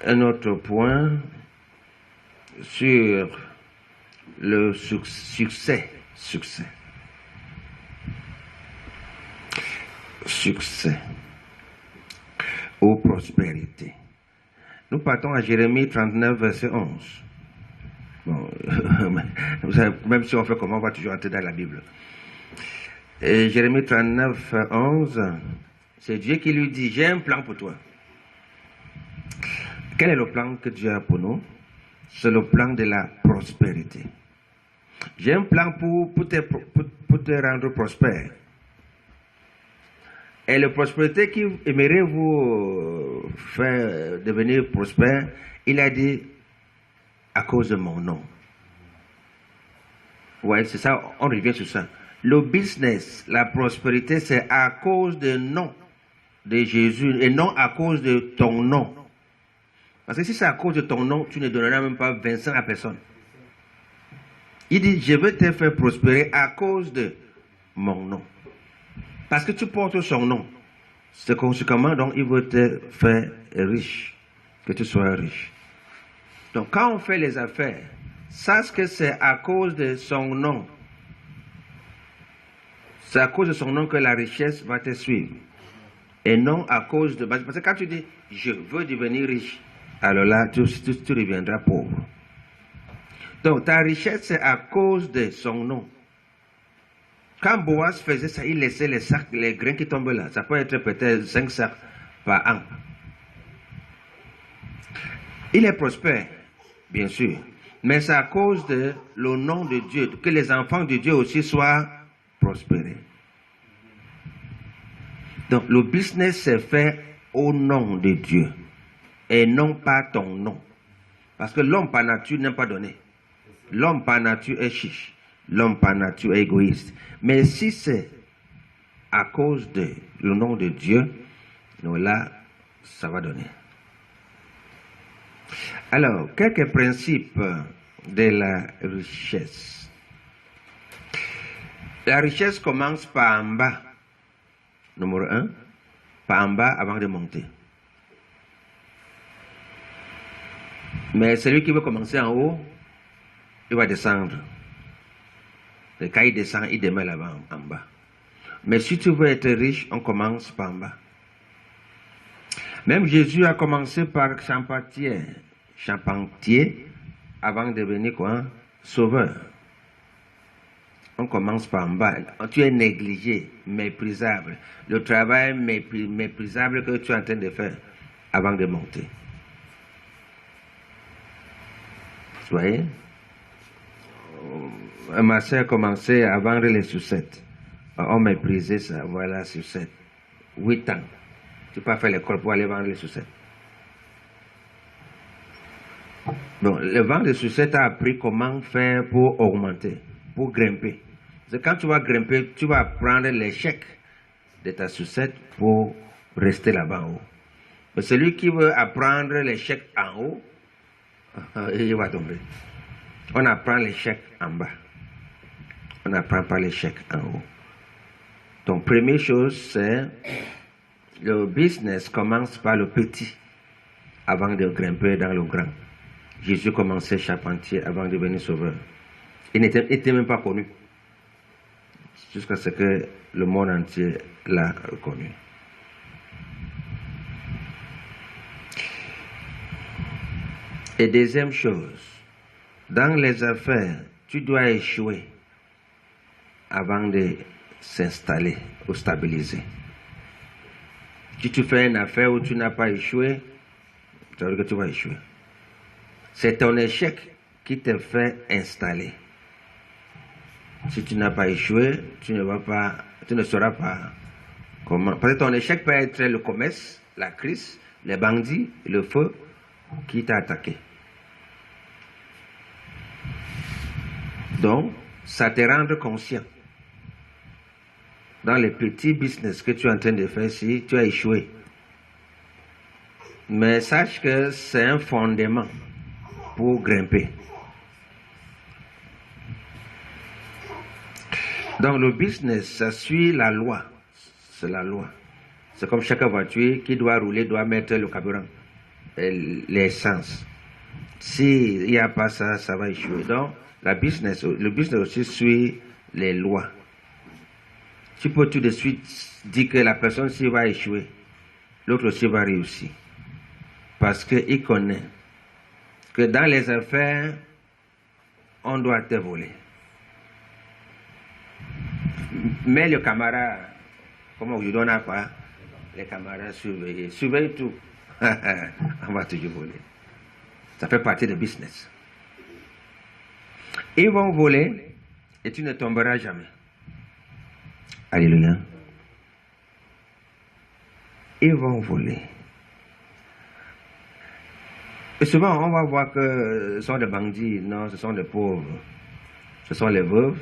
un autre point sur le succès ou prospérité. Nous partons à Jérémie 39, verset 11. Bon, même si on fait comment, on va toujours entrer dans la Bible. Et Jérémie 39, 11, c'est Dieu qui lui dit, j'ai un plan pour toi. Quel est le plan que Dieu a pour nous? C'est le plan de la prospérité. J'ai un plan pour te rendre prospère. Et la prospérité qui aimerait vous faire devenir prospère, il a dit, à cause de mon nom. Ouais, c'est ça, on revient sur ça. Le business, la prospérité, c'est à cause du nom de Jésus et non à cause de ton nom. Parce que si c'est à cause de ton nom, tu ne donneras même pas 25 à personne. Il dit, je veux te faire prospérer à cause de mon nom. Parce que tu portes son nom. C'est conséquemment, donc, il veut te faire riche. Que tu sois riche. Donc, quand on fait les affaires, sache que c'est à cause de son nom. C'est à cause de son nom que la richesse va te suivre. Et non à cause de... Parce que quand tu dis, je veux devenir riche, alors là, tu deviendras pauvre. Donc, ta richesse, c'est à cause de son nom. Quand Boaz faisait ça, il laissait les sacs, les grains qui tombent là. Ça peut être peut-être 5 sacs par an. Il est prospère, bien sûr. Mais c'est à cause de le nom de Dieu, que les enfants de Dieu aussi soient prospérés. Donc, le business c'est fait au nom de Dieu. Et non pas ton nom. Parce que l'homme par nature n'aime pas donner. L'homme par nature est chiche. L'homme par nature est égoïste. Mais si c'est à cause de le nom de Dieu, donc là, ça va donner. Alors, quelques principes de la richesse. La richesse commence par en bas. Numéro 1, par en bas avant de monter. Mais celui qui veut commencer en haut, il va descendre. Et quand il descend, il demeure là-bas en bas. Mais si tu veux être riche, on commence par en bas. Même Jésus a commencé par charpentier avant de devenir quoi? Sauveur. On commence par en bas. Tu es négligé, méprisable. Le travail méprisable que tu es en train de faire avant de monter. Vous voyez? Ma soeur commençait à vendre les sucettes. On méprisait ça. Voilà, sucettes. 8 ans. Tu peux pas faire l'école pour aller vendre les sucettes. Bon, le vent de sucettes a appris comment faire pour augmenter, pour grimper. Parce que quand tu vas grimper, tu vas prendre l'échec de ta sucette pour rester là-bas en haut. Mais celui qui veut apprendre l'échec en haut, il va tomber. On apprend l'échec en bas. On n'apprend pas l'échec en haut. Donc, première chose, c'est le business commence par le petit avant de grimper dans le grand. Jésus commençait charpentier avant de devenir sauveur. Il n'était même pas connu. Jusqu'à ce que le monde entier l'a reconnu. Et deuxième chose, dans les affaires, tu dois échouer avant de s'installer ou stabiliser. Si tu fais une affaire où tu n'as pas échoué, ça veut dire que tu vas échouer. C'est ton échec qui te fait installer. Si tu n'as pas échoué, tu ne sauras pas comment. Parce que ton échec peut être le commerce, la crise, les bandits, le feu qui t'a attaqué. Donc, ça te rend conscient. Dans les petits business que tu es en train de faire, si tu as échoué. Mais sache que c'est un fondement pour grimper. Donc le business, ça suit la loi. C'est la loi. C'est comme chaque voiture qui doit rouler, doit mettre le carburant. l'essence. S'il n'y a pas ça, ça va échouer. Donc, le business aussi suit les lois. Tu peux tout de suite dire que la personne ci va échouer, l'autre aussi va réussir. Parce qu'il connaît que dans les affaires, on doit te voler. Mais le camarade, comme on lui donne à quoi, les camarades surveillent tout. On va toujours voler. Ça fait partie du business. Ils vont voler et tu ne tomberas jamais. Alléluia. Ils vont voler. Et souvent, on va voir que ce sont des bandits. Non, ce sont des pauvres. Ce sont les veuves.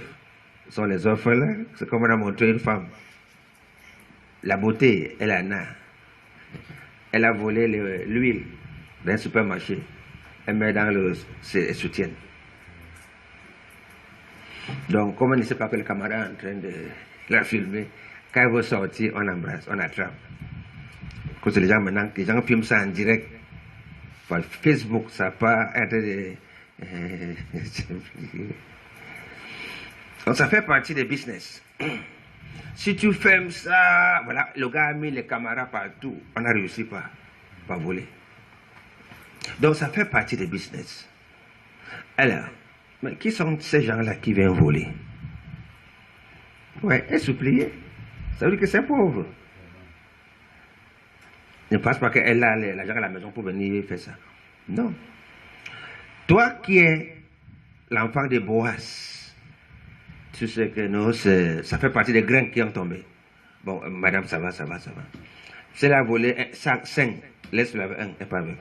Ce sont les orphelins. C'est comme on a montré une femme. La beauté, elle en a. Elle a volé l'huile d'un supermarché. Elle met dans ses soutiens. Donc, comme on ne sait pas que le camarade est en train de la filmer, quand elle veut sortir, on embrasse, on attrape. Parce que les gens filment ça en direct. Par Facebook, ça peut être Donc, ça fait partie des business. Si tu fermes ça, voilà, le gars a mis les caméras partout, on n'a réussi pas à voler. Donc, ça fait partie des business. Alors, mais qui sont ces gens-là qui viennent voler? Ouais, essouplier. Ça veut dire que c'est pauvre. Ne pense pas qu'elle a l'argent à la maison pour venir faire ça. Non. Toi qui es l'enfant de Boaz, tu sais que nous, ça fait partie des grains qui ont tombé. Bon, madame, ça va. Si elle a volé 5, laisse-le avec un et pas avec.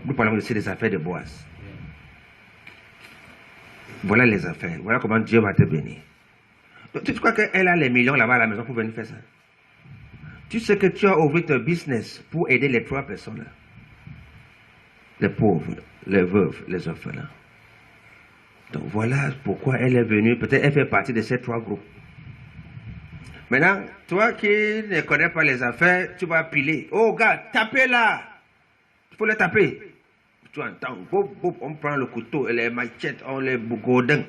Nous parlons ici des affaires de Boaz. Voilà les affaires. Voilà comment Dieu va te bénir. Donc, tu crois qu'elle a les millions là-bas à la maison pour venir faire ça? Tu sais que tu as ouvert ton business pour aider les 3 personnes là. Les pauvres, les veuves, les orphelins. Donc voilà pourquoi elle est venue. Peut-être elle fait partie de ces 3 groupes. Maintenant, toi qui ne connais pas les affaires, tu vas piler. Oh gars, tapez là. Il faut les taper. Tu entends, on prend le couteau et les machettes, on les bougodins.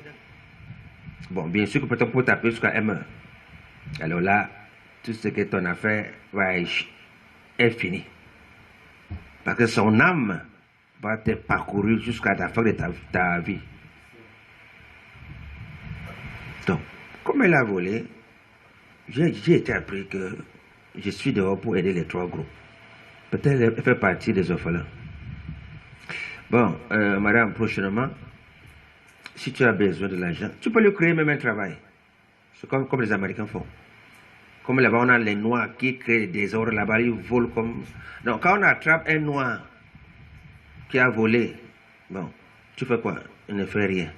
Bon, bien sûr que peut-être pour taper jusqu'à elle meurt. Alors là, tout ce que ton affaire est fini. Parce que son âme va te parcourir jusqu'à la fin de ta vie. Donc, comme elle a volé, j'ai été appris que je suis dehors pour aider les 3 groupes. Peut-être elle fait partie des orphelins. Bon, madame, prochainement, si tu as besoin de l'argent, tu peux lui créer même un travail. C'est comme les Américains font. Comme là-bas, on a les Noirs qui créent des désordres là-bas, ils volent comme... Donc, quand on attrape un Noir qui a volé, bon, tu fais quoi? Il ne fait rien.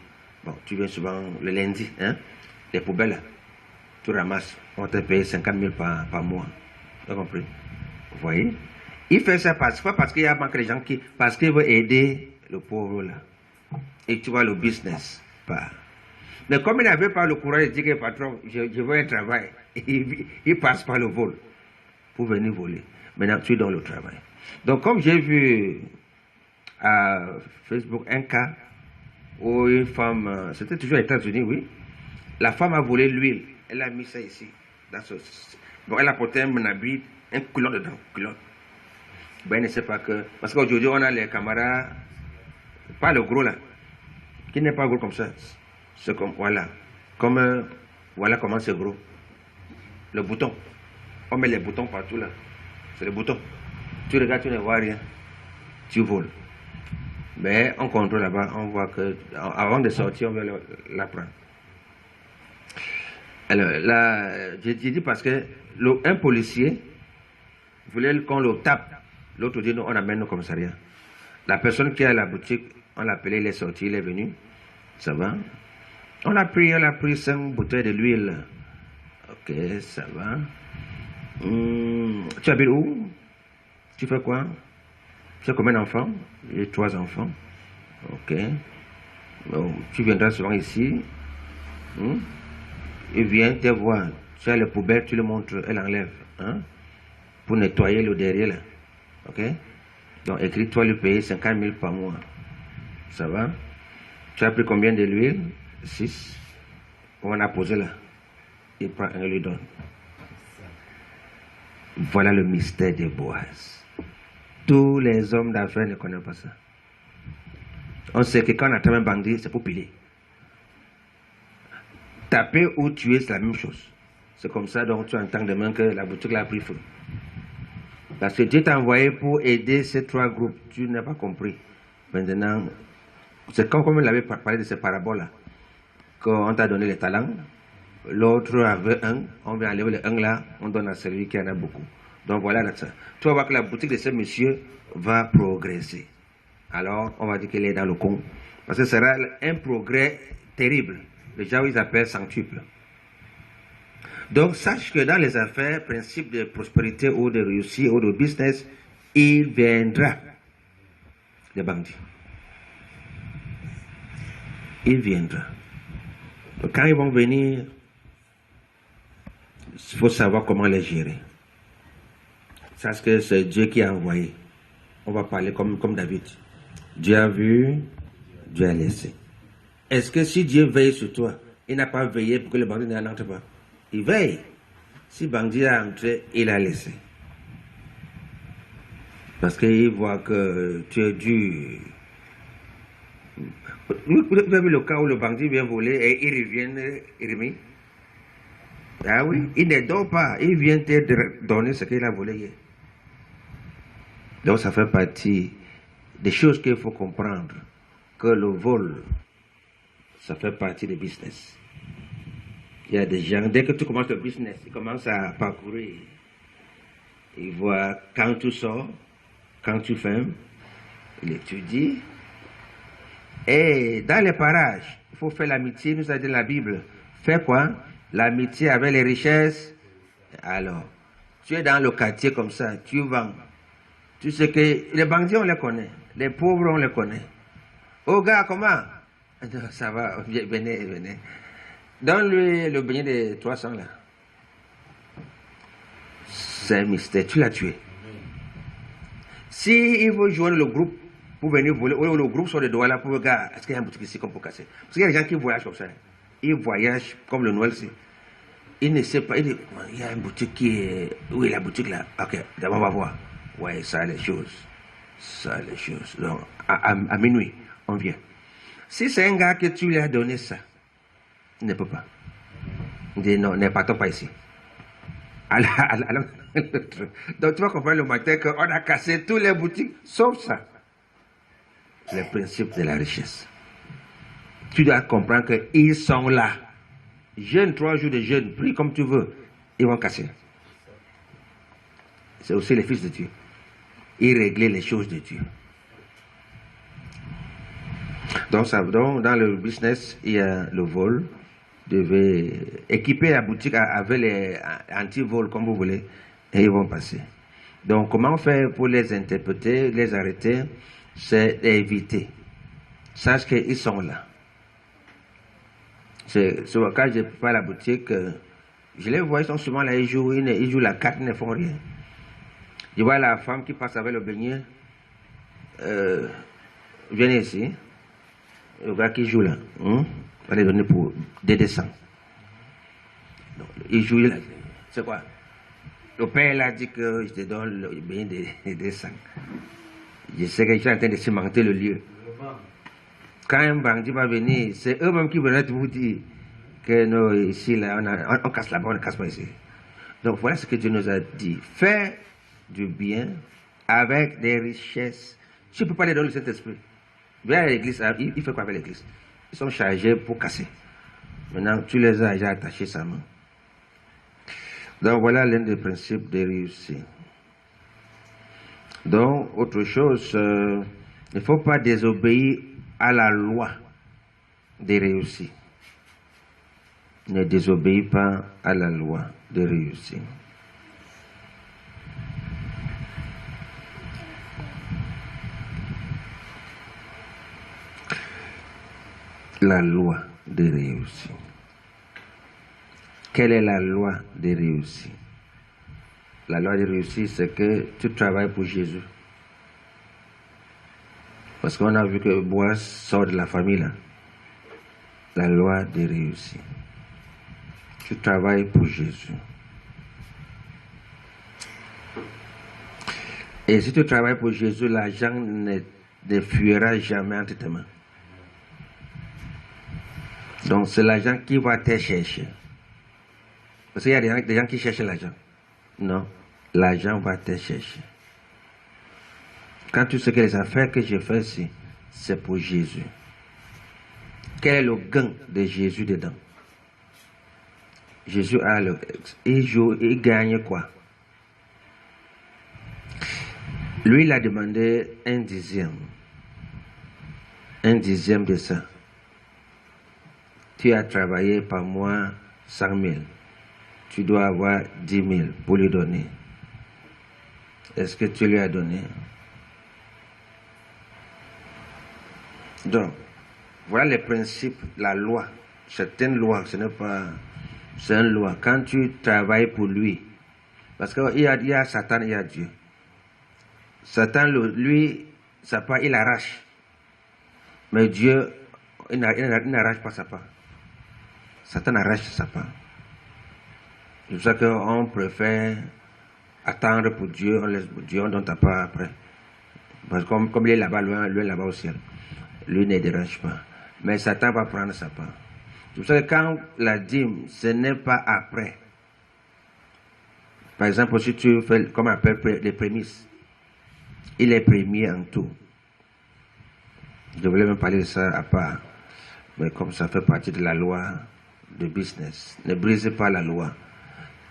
Bon, tu viens souvent le lundi, hein? Les poubelles, là, tu ramasses, on te paye 50 000 par mois. Tu as compris? Vous voyez? Il fait ça pas parce qu'il y a manqué de gens parce qu'il veut aider le pauvre là. Et tu vois le business, pas. Mais comme il n'avait pas le courage de dire que patron, je veux un travail, il passe par le vol pour venir voler. Maintenant, tu es dans le travail. Donc, comme j'ai vu à Facebook un cas où une femme, c'était toujours aux États-Unis, oui, la femme a volé l'huile, elle a mis ça ici. Bon, elle a porté un habit, un culotte dedans, culotte. Ben, elle ne sait pas que. Parce qu'aujourd'hui, on a les camarades, pas le gros là, qui n'est pas gros comme ça. C'est comme, voilà. Comme, voilà comment c'est gros. Le bouton. On met les boutons partout là. C'est le bouton. Tu regardes, tu ne vois rien. Tu voles. Mais on contrôle là-bas, on voit que, avant de sortir, on veut la prendre. Alors, là, j'ai dit parce que un policier voulait qu'on le tape. L'autre dit, non, on amène au commissariat. La personne qui est à la boutique, on l'a appelé, il est sorti, il est venu. Ça va? On a pris 5 bouteilles de l'huile. Ok, ça va. Tu habites où? Tu fais quoi? Tu as combien d'enfants? J'ai 3 enfants. Ok. Bon, tu viendras souvent ici. Il vient te voir. Tu as les poubelles, tu le montres, elle enlève. Hein? Pour nettoyer le derrière là. Ok? Donc, écris-toi le payer 50 000 par mois. Ça va? Tu as pris combien de l'huile? 6. On a posé là. Il prend un et lui donne. Voilà le mystère de Boaz. Tous les hommes d'affaires ne connaissent pas ça. On sait que quand on attrape un bandit, c'est pour piler. Taper ou tuer, c'est la même chose. C'est comme ça, donc tu entends demain que la boutique là a pris feu. Parce que Dieu t'a envoyé pour aider ces 3 groupes. Tu n'as pas compris. Maintenant, c'est comme on avait parlé de ces paraboles-là. Quand on t'a donné les talents, l'autre avait un, on vient enlever le 1 là, on donne à celui qui en a beaucoup. Donc voilà ça. Tu vas voir que la boutique de ce monsieur va progresser. Alors, on va dire qu'il est dans le con. Parce que ce sera un progrès terrible. Les gens, ils appellent centuple. Donc, sache que dans les affaires, principe de prospérité ou de réussite ou de business, il viendra des bandits. Il viendra. Donc, quand ils vont venir, il faut savoir comment les gérer. Sache que c'est Dieu qui a envoyé. On va parler comme David. Dieu a vu, Dieu a laissé. Est-ce que si Dieu veille sur toi, il n'a pas veillé pour que le bandit n'entre pas? Il veille. Si le bandit a entré, il a laissé. Parce qu'il voit que tu es dur. Vous avez vu le cas où le bandit vient voler et il revient remis? Ah oui, il ne dort pas. Il vient te donner ce qu'il a volé hier. Donc ça fait partie des choses qu'il faut comprendre. Que le vol, ça fait partie du business. Il y a des gens, dès que tu commences le business, ils commencent à parcourir. Ils voient quand tu sors, quand tu fermes, ils étudient. Et dans les parages, il faut faire l'amitié, nous a dit la Bible. Fais quoi? L'amitié avec les richesses. Alors, tu es dans le quartier comme ça, tu vends. Tu sais que les bandits, on les connaît. Les pauvres, on les connaît. Oh gars, comment? Ça va, venez, venez. Donne-lui le beignet de 300 là. C'est un mystère, tu l'as tué. Si il veut joindre le groupe pour venir voler, ou le groupe sur le doigt là pour le gars, est-ce qu'il y a un boutique ici qu'on peut casser? Parce qu'il y a des gens qui voyagent comme ça. Ils voyagent comme le Noël, c'est. Ils ne savent pas, ils disent, il y a une boutique qui est. Où est la boutique là? Ok, d'abord on va voir. Ouais, ça les choses. Ça les choses. Donc, à minuit, on vient. Si c'est un gars que tu lui as donné ça, il ne peut pas. Il dit non, ne partons pas ici. Alors, donc tu vas comprendre le matin qu'on a cassé toutes les boutiques, sauf ça. Le principe de la richesse. Tu dois comprendre qu'ils sont là. Jeûne 3 jours de jeûne, prie comme tu veux, ils vont casser. C'est aussi les fils de Dieu. Ils réglaient les choses de Dieu. Donc, dans le business, il y a le vol. Devez équiper la boutique avec les anti-vols comme vous voulez et ils vont passer. Donc, comment faire pour les interpréter, les arrêter? C'est d'éviter. Sache qu'ils sont là. Quand je prépare la boutique, je les vois, ils sont souvent là, ils jouent la carte, ils ne font rien. Je vois la femme qui passe avec le beignet. Venez ici. Le gars qui joue là. On va les donner pour des dessins. Il joue là. C'est quoi? Le père a dit que je te donne le beignet des dessins. Je sais que je suis en train de cimenter le lieu. Quand un bandit va venir, c'est eux-mêmes qui vont vous dire que non, ici, là, on casse là-bas, on ne casse pas ici. Donc voilà ce que Dieu nous a dit. Faire du bien avec des richesses. Tu ne peux pas les donner le Saint-Esprit. Viens à l'église, il fait quoi avec l'église? Ils sont chargés pour casser. Maintenant, tu les as déjà attachés sa main. Donc voilà l'un des principes de réussite. Donc, autre chose, il ne faut pas désobéir à la loi de réussite. Ne désobéis pas à la loi de réussite. La loi de réussite. Quelle est la loi de réussite? La loi de réussite, c'est que tu travailles pour Jésus. Parce qu'on a vu que Boaz sort de la famille là. La loi de réussir. Tu travailles pour Jésus. Et si tu travailles pour Jésus, l'argent ne fuira jamais entre tes mains. Donc c'est l'argent qui va te chercher. Parce qu'il y a des gens qui cherchent l'argent. Non, l'argent va te chercher. Quand tu sais que les affaires que je fais ici, c'est pour Jésus. Quel est le gain de Jésus dedans? Jésus a il gagne quoi? Lui, il a demandé un dixième. Un dixième de ça. Tu as travaillé par mois 100 000. Tu dois avoir 10 000 pour lui donner. Est-ce que tu lui as donné? Donc, voilà le principe, la loi. C'est une loi, ce n'est pas... C'est une loi. Quand tu travailles pour lui, parce qu'il y a Satan, il y a Dieu. Satan, lui, sa part, il arrache. Mais Dieu, il n'arrache pas sa part. Satan arrache sa part. C'est pour ça qu'on préfère attendre pour Dieu, on laisse pour Dieu, on donne ta part après. Parce que comme il est là-bas, loin là-bas au ciel, lui ne dérange pas. Mais Satan va prendre sa part. C'est pour ça que quand la dîme, ce n'est pas après. Par exemple, si tu fais, comme on appelle les prémices, il est premier en tout. Je voulais même parler de ça à part. Mais comme ça fait partie de la loi de business, ne brisez pas la loi.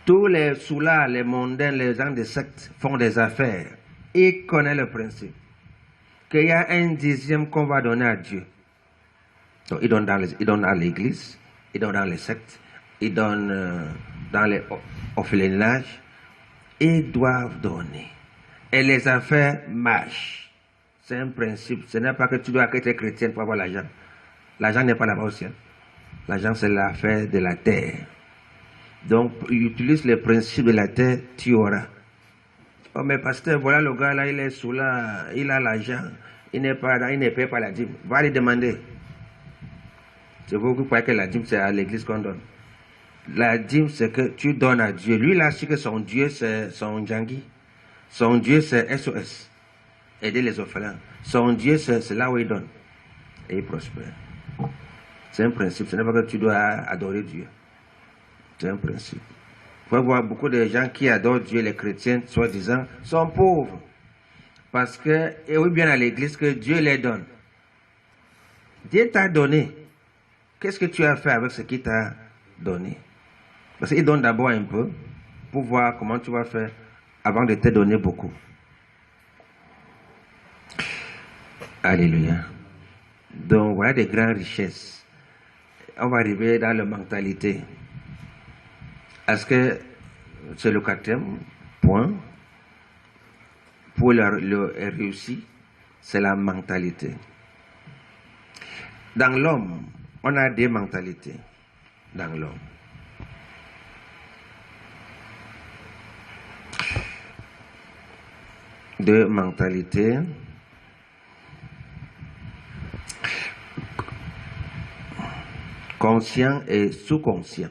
Tous les soulards, les mondains, les gens de secte font des affaires. Ils connaissent le principe. Qu'il y a un dixième qu'on va donner à Dieu. Donc, ils donnent à l'église, ils donnent dans les sectes, ils donnent dans les orphelinages. Ils doivent donner. Et les affaires marchent. C'est un principe. Ce n'est pas que tu dois être chrétien pour avoir l'argent. L'argent n'est pas là-bas au ciel. L'argent, c'est l'affaire de la terre. Donc, utilise les principes de la terre, tu auras. Oh, mais pasteur, voilà le gars là, il est sous là, il a l'argent, il n'est pas là, il ne paie pas la dîme. Va lui demander. C'est vous qui croyez que la dîme, c'est à l'église qu'on donne. La dîme, c'est que tu donnes à Dieu. Lui, il a su que son Dieu, c'est son Djangui. Son Dieu, c'est SOS. Aider les orphelins. Son Dieu, c'est là où il donne. Et il prospère. C'est un principe. Ce n'est pas que tu dois adorer Dieu. C'est un principe. Vous pouvez voir beaucoup de gens qui adorent Dieu, les chrétiens, soi-disant, sont pauvres. Parce que, et oui, bien à l'église, que Dieu les donne. Dieu t'a donné. Qu'est-ce que tu as fait avec ce qu'il t'a donné? Parce qu'il donne d'abord un peu pour voir comment tu vas faire avant de te donner beaucoup. Alléluia. Donc voilà des grandes richesses. On va arriver dans la mentalité. Est-ce que c'est le quatrième point? Pour le réussir, c'est la mentalité. Dans l'homme, on a des mentalités. Dans l'homme. Deux mentalités. Conscient et sous-conscient.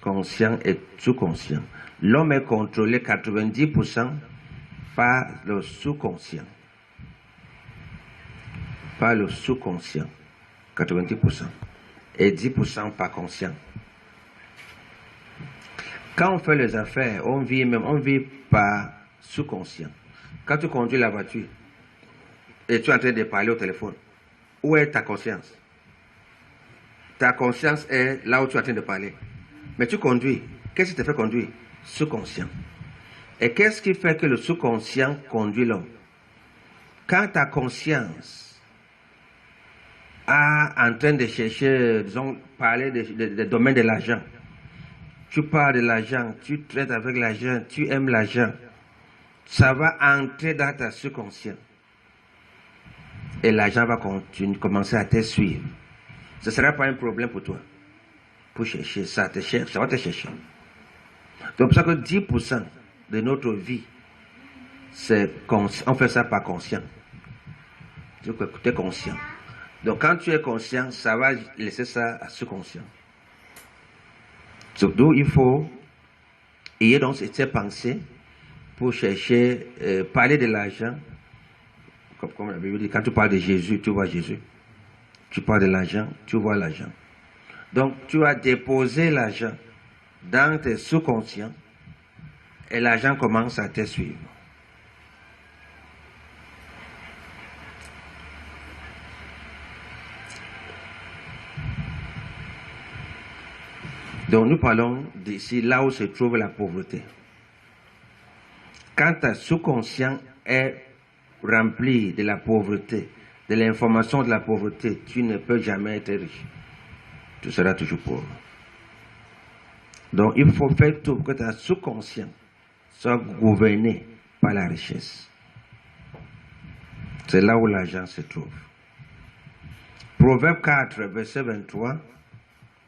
Conscient et sous-conscient. L'homme est contrôlé 90% par le sous-conscient. Par le sous-conscient. 90%. Et 10% par conscient. Quand on fait les affaires, on vit par sous-conscient. Quand tu conduis la voiture et tu es en train de parler au téléphone, où est ta conscience? Ta conscience est là où tu es en train de parler. Mais tu conduis. Qu'est-ce qui te fait conduire? Sous-conscient. Et qu'est-ce qui fait que le sous-conscient conduit l'homme? Quand ta conscience est en train de chercher, disons, parler des domaines de l'argent, tu parles de l'argent, tu traites avec l'argent, tu aimes l'argent, ça va entrer dans ta sous-conscient. Et l'argent va commencer à te suivre. Ce ne sera pas un problème pour toi. Pour chercher, ça va te chercher. C'est pour ça que 10% de notre vie, on fait ça par conscience. Tu es conscient. Donc quand tu es conscient, ça va laisser ça à sous-conscient. D'où il faut ayer donc ces pensées pour chercher, parler de l'argent. Comme la Bible dit, quand tu parles de Jésus, tu vois Jésus. Tu parles de l'argent, tu vois l'argent. Donc tu as déposé l'argent dans tes sous-conscients et l'argent commence à te suivre. Donc nous parlons d'ici là où se trouve la pauvreté. Quand ta sous-conscient est rempli de la pauvreté, de l'information de la pauvreté, tu ne peux jamais être riche. Tu seras toujours pauvre. Donc il faut faire tout pour que ta sous-conscient soit gouverné par la richesse. C'est là où l'argent se trouve. Proverbe 4, verset 23.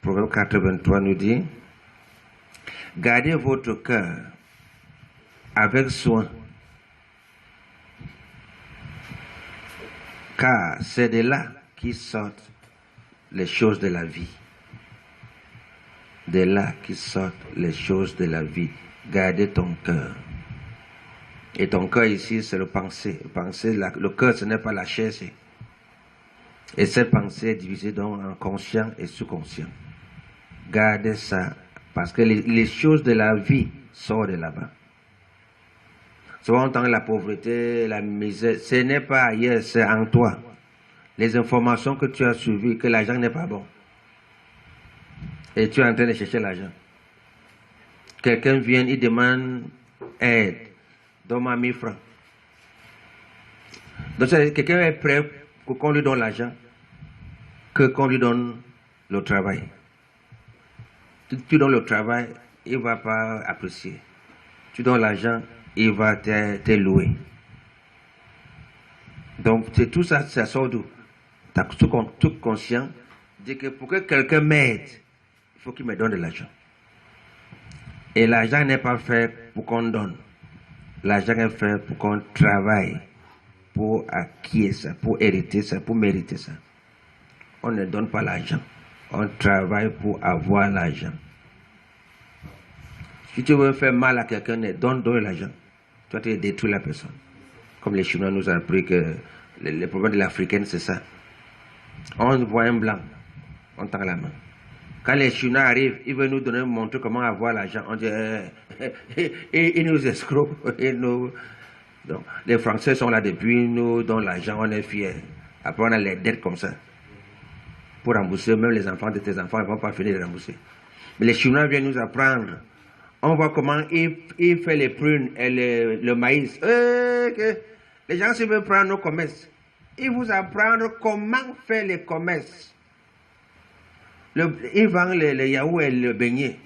Proverbe 4, 23 nous dit: gardez votre cœur avec soin, car c'est de là qui sortent les choses de la vie. De là qui sortent les choses de la vie. Gardez ton cœur. Et ton cœur ici, c'est le pensée. Le cœur, ce n'est pas la chair. Et cette pensée est divisée donc en conscient et sous-conscient. Gardez ça, parce que les choses de la vie sortent de là-bas. Souvent on entend la pauvreté, la misère, ce n'est pas ailleurs, c'est en toi. Les informations que tu as suivies, que l'argent n'est pas bon. Et tu es en train de chercher l'argent. Quelqu'un vient, il demande aide. Donne-moi 1000 francs. Donc quelqu'un est prêt pour qu'on lui donne l'argent, que qu'on lui donne le travail. Tu donnes le travail, il ne va pas apprécier. Tu donnes l'argent, il va te louer. Donc c'est tout ça, ça sort d'où? Tu as tout conscient dit que pour que quelqu'un m'aide, il faut qu'il me donne de l'argent. Et l'argent n'est pas fait pour qu'on donne. L'argent est fait pour qu'on travaille, pour acquérir ça, pour hériter ça, pour mériter ça. On ne donne pas l'argent. On travaille pour avoir l'argent. Si tu veux faire mal à quelqu'un, donne l'argent. Toi, tu détruis la personne. Comme les Chinois nous ont appris que le problème de l'Africaine, c'est ça. On voit un blanc, on tend la main. Quand les Chinois arrivent, ils veulent nous montrer comment avoir l'argent. On dit, ils nous escroquent. Donc, les Français sont là depuis, nous donnent l'argent, on est fiers. Après, on a les dettes comme ça. Pour rembourser, même les enfants de tes enfants ne vont pas finir de rembourser. Mais les Chinois viennent nous apprendre. On voit comment ils font les prunes et le maïs. Les gens, s'ils veulent prendre nos commerces, ils vous apprennent comment faire les commerces. Ils vendent les yaourts et le beignet.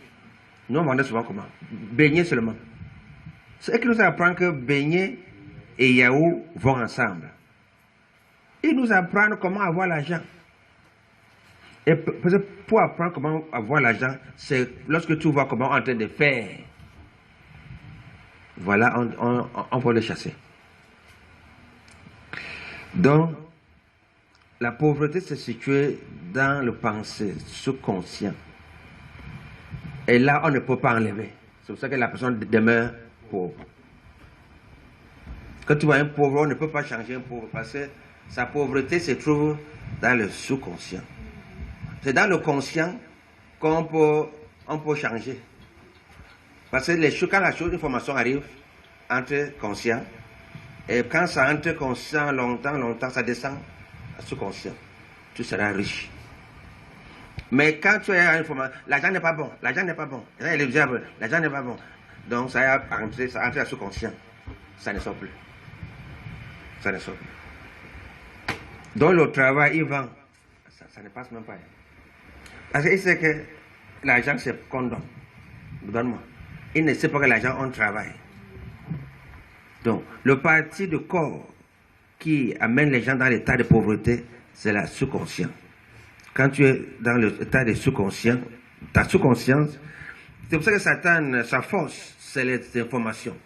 Nous, on vendait souvent comment? Beignet seulement. C'est eux qui nous apprennent que beignet et yaourt vont ensemble. Ils nous apprennent comment avoir l'argent. Et pour apprendre comment avoir l'argent, c'est lorsque tu vois comment on est en train de faire. Voilà, on va le chasser. Donc, la pauvreté se situe dans le pensée subconscient. Et là, on ne peut pas enlever. C'est pour ça que la personne demeure pauvre. Quand tu vois un pauvre, on ne peut pas changer un pauvre parce que sa pauvreté se trouve dans le sous-conscient. C'est dans le conscient qu'on peut changer. Parce que quand l'information arrive, entre conscient, et quand ça entre conscient longtemps, ça descend à sous-conscient. Tu seras riche. Mais quand tu as l'information, l'argent n'est pas bon, l'argent n'est pas bon, l'argent n'est pas bon. Donc ça a entré à sous-conscient. Ça ne sort plus. Ça ne sort plus. Donc le travail, il vend. Ça ne passe même pas. Parce qu'il sait que l'argent, c'est qu'on donne. Donne-moi. Il ne sait pas que l'argent, on travaille. Donc, le parti du corps qui amène les gens dans l'état de pauvreté, c'est la sous-conscience. Quand tu es dans l'état de sous-conscience, ta sous-conscience, c'est pour ça que Satan, sa force, c'est les informations.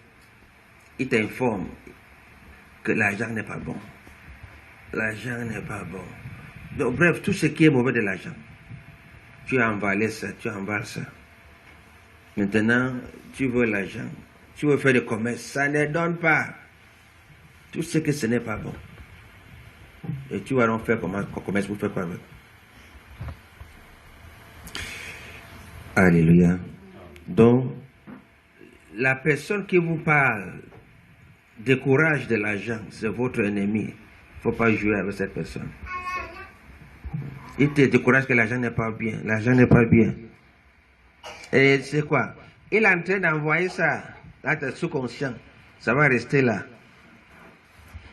Il t'informe que l'argent n'est pas bon. l'argent n'est pas bon. Donc, bref, tout ce qui est mauvais de l'argent. Tu as emballé ça, tu emballes ça. Maintenant, tu veux l'argent, tu veux faire du commerce, ça ne donne pas. Tout ce que ce n'est pas bon. Et tu vas donc faire commerce pour faire quoi avec? Alléluia. Donc, la personne qui vous parle décourage de l'argent, c'est votre ennemi. Il ne faut pas jouer avec cette personne. Il te décourage que l'argent n'est pas bien. L'argent n'est pas bien. Et c'est quoi? Il est en train d'envoyer ça dans ton sous-conscient. Ça va rester là.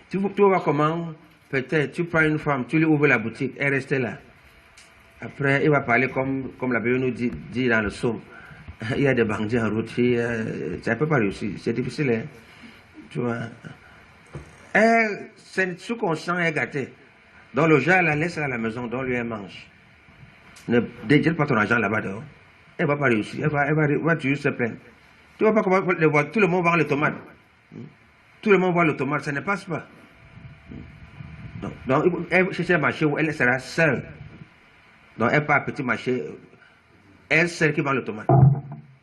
Tu vois comment, peut-être, tu prends une femme, tu lui ouvres la boutique, elle reste là. Après, il va parler comme la Bible nous dit dans le psaume. Il y a des bandits en route, ça ne peut pas réussir. C'est difficile, hein? Tu vois. C'est sous-conscient est gâté. Donc le gars la laisse à la maison, donc lui elle mange. Ne déjette pas ton argent là-bas dehors. Elle ne va pas réussir. Elle va toujours se plaindre. Tu vois pas comment tout le monde voit les tomates. Tout le monde voit le tomate, ça ne passe pas. Donc elle cherche un marché où elle sera seule. Donc elle part à petit marché. Elle seule qui vend le tomate.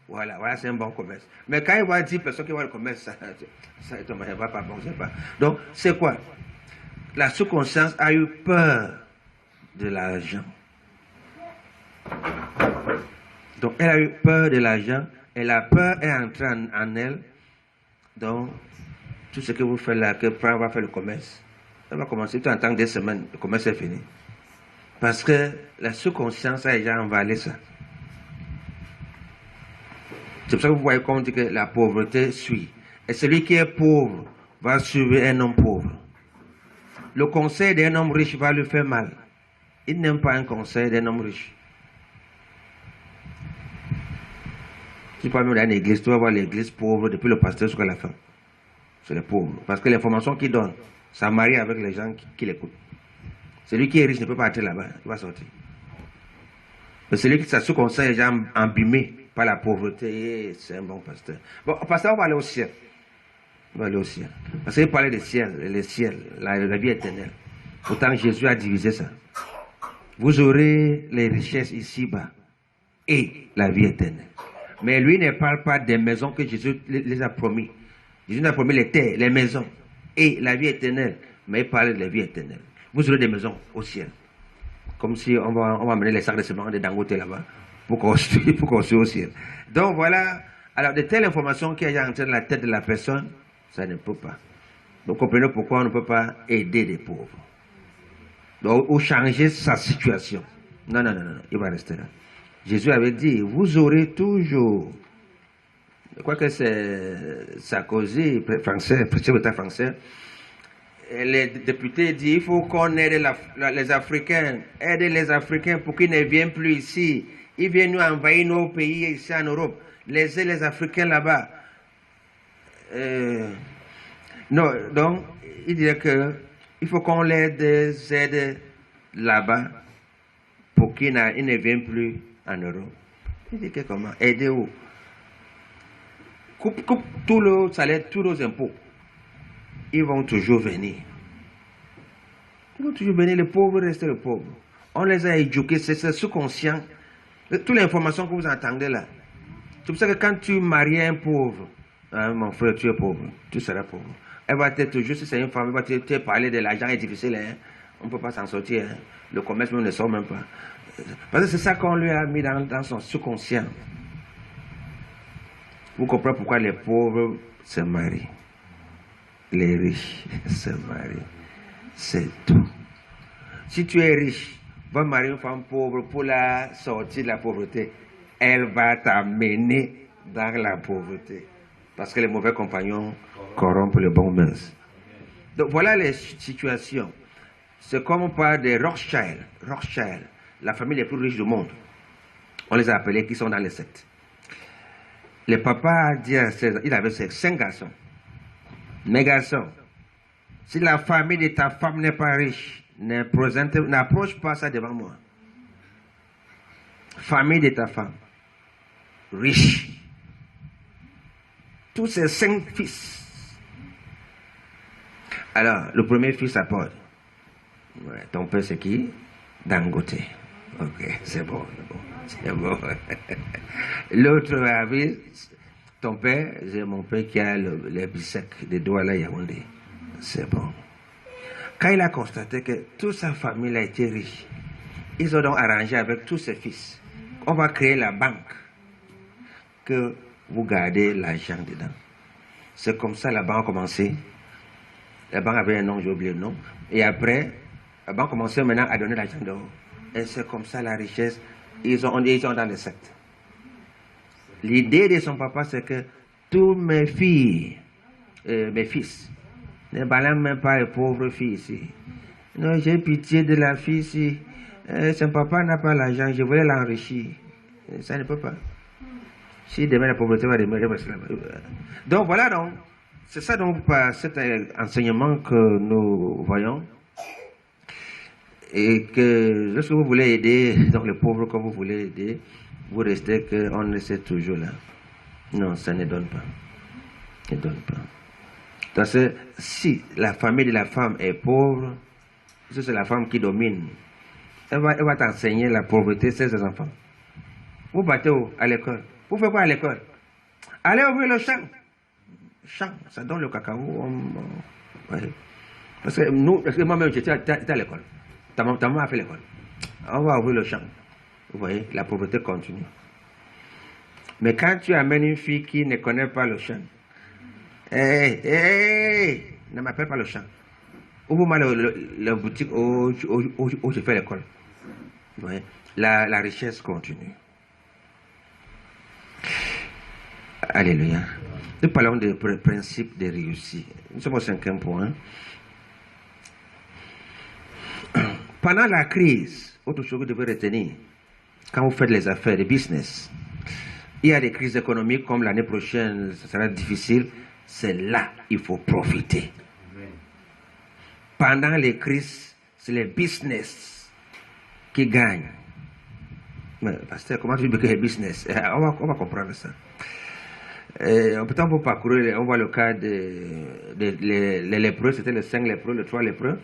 Voilà, c'est un bon commerce. Mais quand il voit 10 personnes qui vendent le commerce, ça ne va pas bon, c'est pas. Donc, c'est quoi? La sous-conscience a eu peur de l'argent. Donc, elle a eu peur de l'argent, et la peur est entrée en elle. Donc, tout ce que vous faites là, que Franck va faire le commerce, elle va commencer tout en temps 2 semaines, le commerce est fini. Parce que la sous-conscience a déjà emballé ça. C'est pour ça que vous voyez qu'on dit que la pauvreté suit. Et celui qui est pauvre va suivre un homme pauvre. Le conseil d'un homme riche va lui faire mal. Il n'aime pas un conseil d'un homme riche. Tu peux même dans l'église, tu vas voir l'église pauvre depuis le pasteur jusqu'à la fin. C'est les pauvres. Parce que l'information qu'il donne, ça marie avec les gens qui l'écoutent. Celui qui est riche ne peut pas entrer là-bas, il va sortir. Mais celui qui se conseille est déjà embimé par la pauvreté, c'est un bon pasteur. Bon, pasteur, on va aller au ciel. On va aller au ciel. Parce qu'il parlait du ciel, le ciel, la vie éternelle. Pourtant, Jésus a divisé ça. Vous aurez les richesses ici-bas et la vie éternelle. Mais lui ne parle pas des maisons que Jésus les a promis. Jésus nous a promis les terres, les maisons et la vie éternelle. Mais il parle de la vie éternelle. Vous aurez des maisons au ciel. Comme si on va amener les sacs de ciment de Dangote là-bas pour construire au ciel. Donc voilà, alors de telles informations qui sont entrées dans la tête de la personne, ça ne peut pas. Donc comprenez pourquoi on ne peut pas aider les pauvres. Donc, ou changer sa situation. Non, il va rester là. Jésus avait dit, vous aurez toujours, je crois que c'est Sarkozy, français, président d'État français, les députés disent il faut qu'on aide les Africains, aider les Africains pour qu'ils ne viennent plus ici. Ils viennent nous envahir nos pays ici en Europe. Laissez les Africains là-bas. Non, donc, il dirait qu'il faut qu'on les aide là-bas pour qu'ils ne viennent plus en Europe. Il dit que comment? Aider où? Coupe tout le salaire, tous nos impôts. Ils vont toujours venir. Ils vont toujours venir, les pauvres restent les pauvres. On les a éduqués, c'est sous-conscient. Toute l'information que vous entendez là. C'est pour ça que quand tu maries un pauvre, hein, mon frère, tu es pauvre, tu seras pauvre. Elle va toujours, si c'est une femme, elle va te parler de l'argent est difficile, hein. On ne peut pas s'en sortir. Hein. Le commerce même ne sort même pas. Parce que c'est ça qu'on lui a mis dans son sous-conscient. Vous comprenez pourquoi les pauvres se marient. Les riches se marient. C'est tout. Si tu es riche, va marier une femme pauvre pour la sortir de la pauvreté. Elle va t'amener dans la pauvreté. Parce que les mauvais compagnons corrompent les bons mœurs. Donc voilà les situations. C'est comme on parle de Rothschild. Rothschild, la famille les plus riches du monde. On les a appelés qui sont dans les sectes. Le papa a dit à ses, il avait 5 garçons. Mes garçons, si la famille de ta femme n'est pas riche, n'approche pas ça devant moi. Famille de ta femme, riche. Tous ces 5 fils. Alors, le premier fils apporte. Ouais, ton père, c'est qui? Dangote. Ok, c'est bon, c'est bon. L'autre avait, ton père, c'est mon père qui a les biceps de Douala Yaoundé. C'est bon. Quand il a constaté que toute sa famille a été riche, ils ont donc arrangé avec tous ses fils. On va créer la banque que vous gardez l'argent dedans. C'est comme ça la banque a commencé. La banque avait un nom, j'ai oublié le nom. Et après, la banque a commencé maintenant à donner l'argent dehors. Et c'est comme ça la richesse. Ils sont dans les sectes. L'idée de son papa, c'est que tous mes filles, mes fils, ne balancent même pas les pauvres filles ici. Non, j'ai pitié de la fille ici. Son papa n'a pas l'argent, je voulais l'enrichir. Ça ne peut pas. Si demain la pauvreté va demeurer, donc voilà donc. C'est ça donc par cet enseignement que nous voyons. Et que lorsque vous voulez aider donc les pauvres comme vous voulez aider, vous restez qu'on reste toujours là. Non, ça ne donne pas. Ne donne pas. Parce que si la famille de la femme est pauvre, c'est la femme qui domine. Elle va t'enseigner la pauvreté, c'est ses enfants. Vous partez à l'école. Vous faites quoi à l'école? Allez ouvrir le champ. Champ, ça donne le cacao. Ouais. Parce que moi-même, j'étais à l'école. Ta maman a fait l'école. On va ouvrir le champ. Vous voyez, la pauvreté continue. Mais quand tu amènes une fille qui ne connaît pas le champ, ne m'appelle pas le champ. Ouvre-moi la boutique où je fais l'école. Vous voyez, la richesse continue. Alléluia. Nous parlons des principes de réussite. Nous sommes au 5e point. Pendant la crise, autre chose que vous devez retenir, quand vous faites les affaires, les business, il y a des crises économiques comme l'année prochaine, ça sera difficile. C'est là qu'il faut profiter. Pendant les crises, c'est les business qui gagnent. Mais, pasteur, comment tu dis que les business? On va comprendre ça. Peut-être on peut parcourir, on voit le cas les lépreux, c'était les 5 lépreux, les 3 lépreux.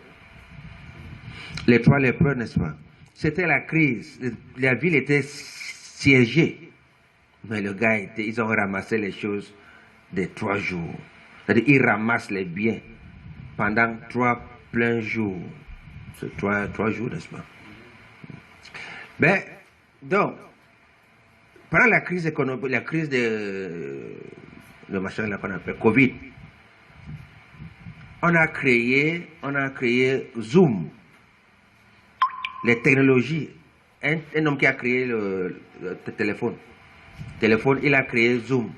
Les 3 lépreux, n'est-ce pas? C'était la crise. La ville était siégée. Mais le gars, ils ont ramassé les choses de 3 jours. C'est-à-dire, ils ramassent les biens pendant 3 pleins jours. C'est 3 jours, n'est-ce pas? Ben, donc, pendant la crise économique, la crise de machin là qu'on appelle Covid, on a créé Zoom, les technologies. Un homme qui a créé le téléphone, il a créé Zoom.